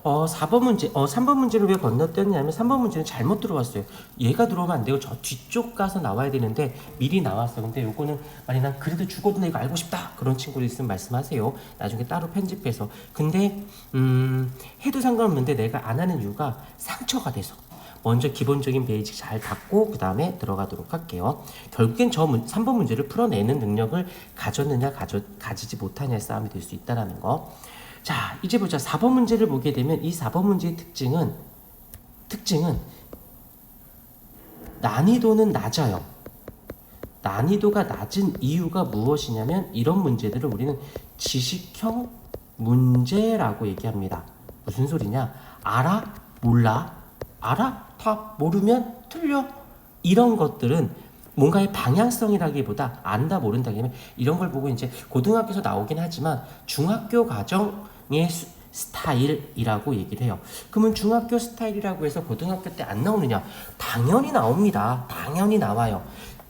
4번 문제, 3번 문제를 왜 건너뛰었냐면 3번 문제는 잘못 들어왔어요. 얘가 들어오면 안 되고 저 뒤쪽 가서 나와야 되는데 미리 나왔어. 근데 요거는 만약 난 그래도 죽어도 나 이거 알고 싶다 그런 친구들 있으면 말씀하세요. 나중에 따로 편집해서. 근데 해도 상관없는데 내가 안 하는 이유가 상처가 돼서. 먼저 기본적인 베이직 잘 닦고 그 다음에 들어가도록 할게요. 결국엔 3번 문제를 풀어내는 능력을 가졌느냐 가지지 못하냐의 싸움이 될 수 있다는 거. 자, 이제 보자. 4번 문제를 보게 되면 이 4번 문제의 특징은 난이도는 낮아요. 난이도가 낮은 이유가 무엇이냐면 이런 문제들을 우리는 지식형 문제라고 얘기합니다. 무슨 소리냐? 알아? 몰라? 알아? 다 모르면 틀려. 이런 것들은 뭔가의 방향성이라기보다 안다 모른다기면 이런 걸 보고 이제 고등학교에서 나오긴 하지만 중학교 과정의 스타일이라고 얘기를 해요. 그러면 중학교 스타일이라고 해서 고등학교 때 안 나오느냐? 당연히 나옵니다. 당연히 나와요.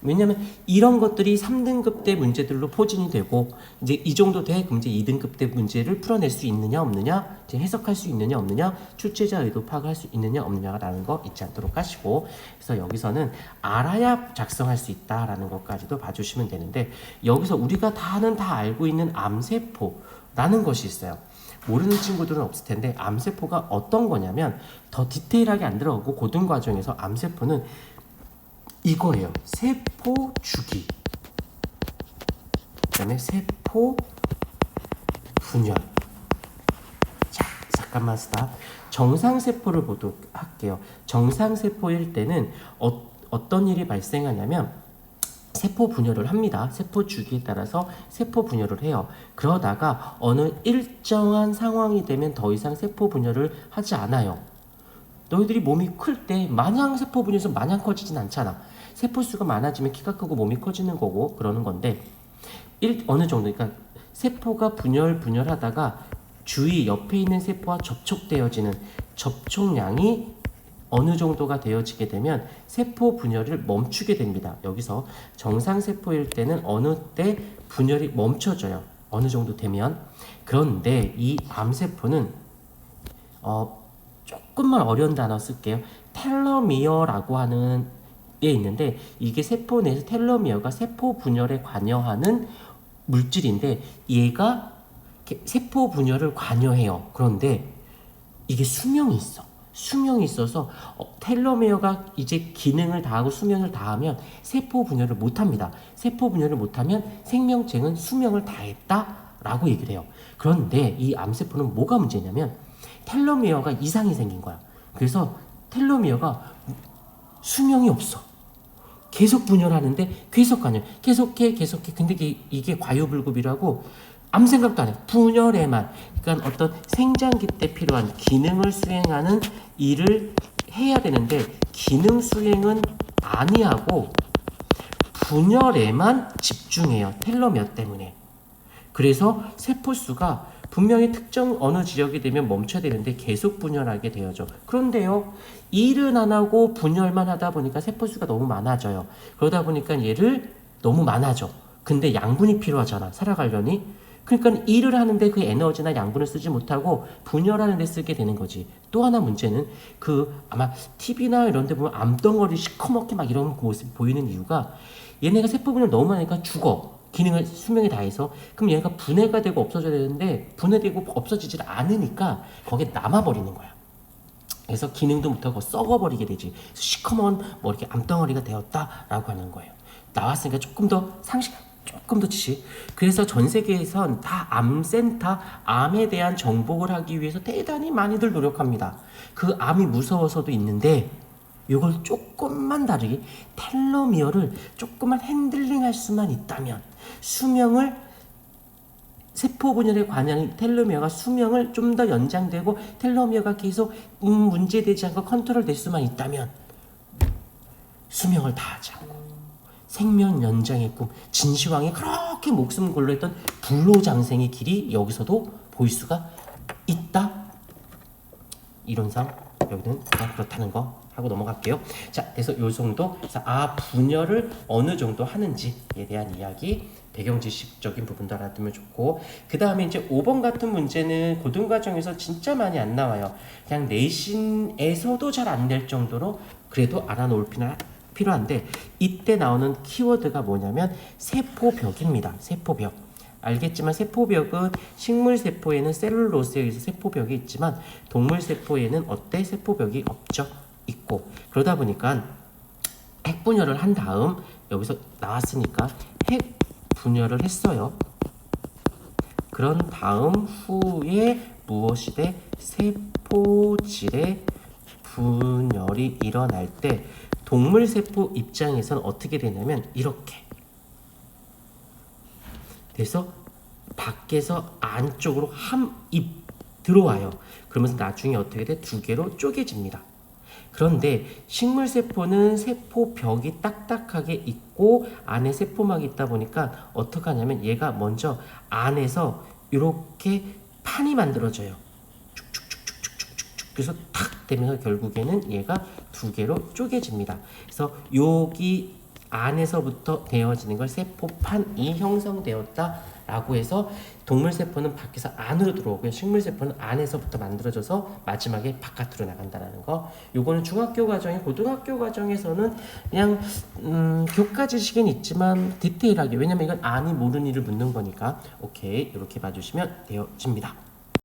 왜냐면 이런 것들이 3등급 때 문제들로 포진이 되고 이제 이 정도 돼 그럼 이제 2등급 때 문제를 풀어낼 수 있느냐 없느냐, 이제 해석할 수 있느냐 없느냐, 출제자 의도 파악할 수 있느냐 없느냐라는 거 잊지 않도록 하시고, 그래서 여기서는 알아야 작성할 수 있다라는 것까지도 봐주시면 되는데, 여기서 우리가 다는 다 알고 있는 암세포라는 것이 있어요. 모르는 친구들은 없을 텐데 암세포가 어떤 거냐면 더 디테일하게 안 들어가고 고등 과정에서 암세포는 이거예요. 세포 주기, 그 다음에 세포 분열. 자, 잠깐만 스탑. 정상세포를 보도록 할게요. 정상세포일 때는 어떤 일이 발생하냐면 세포 분열을 합니다. 세포 주기에 따라서 세포 분열을 해요. 그러다가 어느 일정한 상황이 되면 더 이상 세포 분열을 하지 않아요. 너희들이 몸이 클 때 마냥 세포 분열해서 마냥 커지진 않잖아. 세포수가 많아지면 키가 크고 몸이 커지는 거고 그러는 건데, 어느 정도, 그러니까 세포가 분열하다가 주위 옆에 있는 세포와 접촉되어지는 접촉량이 어느 정도가 되어지게 되면 세포 분열을 멈추게 됩니다. 여기서 정상세포일 때는 어느 때 분열이 멈춰져요. 어느 정도 되면. 그런데 이 암세포는 조금만 어려운 단어 쓸게요. 텔로미어라고 하는 게 있는데, 이게 세포 내에서 텔로미어가 세포 분열에 관여하는 물질인데 얘가 세포 분열을 관여해요. 그런데 이게 수명이 있어. 수명이 있어서 텔로미어가 이제 기능을 다하고 수명을 다하면 세포 분열을 못합니다. 세포 분열을 못하면 생명체는 수명을 다했다라고 얘기를 해요. 그런데 이 암세포는 뭐가 문제냐면 텔로미어가 이상이 생긴 거야. 그래서 텔로미어가 수명이 없어. 계속 분열하는데 계속 관여, 계속해. 근데 이게 과유불급이라고 아무 생각도 안 해. 분열에만. 그러니까 어떤 생장기 때 필요한 기능을 수행하는 일을 해야 되는데 기능 수행은 아니하고 분열에만 집중해요. 텔로미어 때문에. 그래서 세포수가 분명히 특정 어느 지역이 되면 멈춰야 되는데 계속 분열하게 되어져. 그런데요, 일은 안 하고 분열만 하다 보니까 세포수가 너무 많아져요. 그러다 보니까 얘를 너무 많아져. 근데 양분이 필요하잖아, 살아가려니. 그러니까 일을 하는데 그 에너지나 양분을 쓰지 못하고 분열하는 데 쓰게 되는 거지. 또 하나 문제는 아마 TV나 이런 데 보면 암덩어리 시커멓게 막 이런 모습이 보이는 이유가 얘네가 세포 분열 너무 많으니까 죽어. 기능을 수명이 다해서. 그럼 얘가 분해가 되고 없어져야 되는데 분해되고 없어지질 않으니까 거기에 남아버리는 거야. 그래서 기능도 못하고 썩어버리게 되지. 시커먼 뭐 이렇게 암덩어리가 되었다라고 하는 거예요. 나왔으니까 조금 더 지식. 그래서 전 세계에선 다 암센터, 암에 대한 정복을 하기 위해서 대단히 많이들 노력합니다. 그 암이 무서워서도 있는데 이걸 조금만 다르게 텔로미어를 조금만 핸들링할 수만 있다면 수명을, 세포 분열에 관한 텔로미어가 수명을 좀 더 연장되고 텔로미어가 계속 문제되지 않고 컨트롤 될 수만 있다면 수명을 다하지 않고 생명 연장의 꿈, 진시황이 그렇게 목숨 걸로 했던 불로장생의 길이 여기서도 보일 수가 있다. 이론상 여기는 그냥 그렇다는 거 하고 넘어갈게요. 자, 그래서 요 정도. 그래서 분열을 어느 정도 하는지에 대한 이야기, 배경 지식적인 부분도 알아두면 좋고, 그 다음에 이제 5번 같은 문제는 고등과정에서 진짜 많이 안 나와요. 그냥 내신에서도 잘 안 될 정도로 그래도 알아놓을 필요한데, 이때 나오는 키워드가 뭐냐면 세포벽입니다. 세포벽. 알겠지만 세포벽은 식물 세포에는 셀룰로스에 의해서 세포벽이 있지만 동물 세포에는 어때? 세포벽이 없죠. 있고. 그러다 보니까 핵분열을 한 다음 여기서 나왔으니까 핵분열을 했어요. 그런 다음 후에 무엇이 돼? 세포질의 분열이 일어날 때 동물 세포 입장에서는 어떻게 되냐면 이렇게 그래서 밖에서 안쪽으로 한 입 들어와요. 그러면서 나중에 어떻게 돼? 두 개로 쪼개집니다. 그런데 식물세포는 세포벽이 딱딱하게 있고 안에 세포막이 있다 보니까 어떻게 하냐면 얘가 먼저 안에서 이렇게 판이 만들어져요. 쭉쭉쭉쭉쭉쭉쭉. 그래서 탁 되면서 결국에는 얘가 두 개로 쪼개집니다. 그래서 여기 안에서부터 되어지는 걸 세포판이 형성되었다라고 해서 동물세포는 밖에서 안으로 들어오고요. 식물세포는 안에서부터 만들어져서 마지막에 바깥으로 나간다는 거. 요거는 중학교 과정에, 고등학교 과정에서는 그냥 교과 지식은 있지만 디테일하게, 왜냐면 이건 아니 모르니를 묻는 거니까 오케이 이렇게 봐주시면 되어집니다.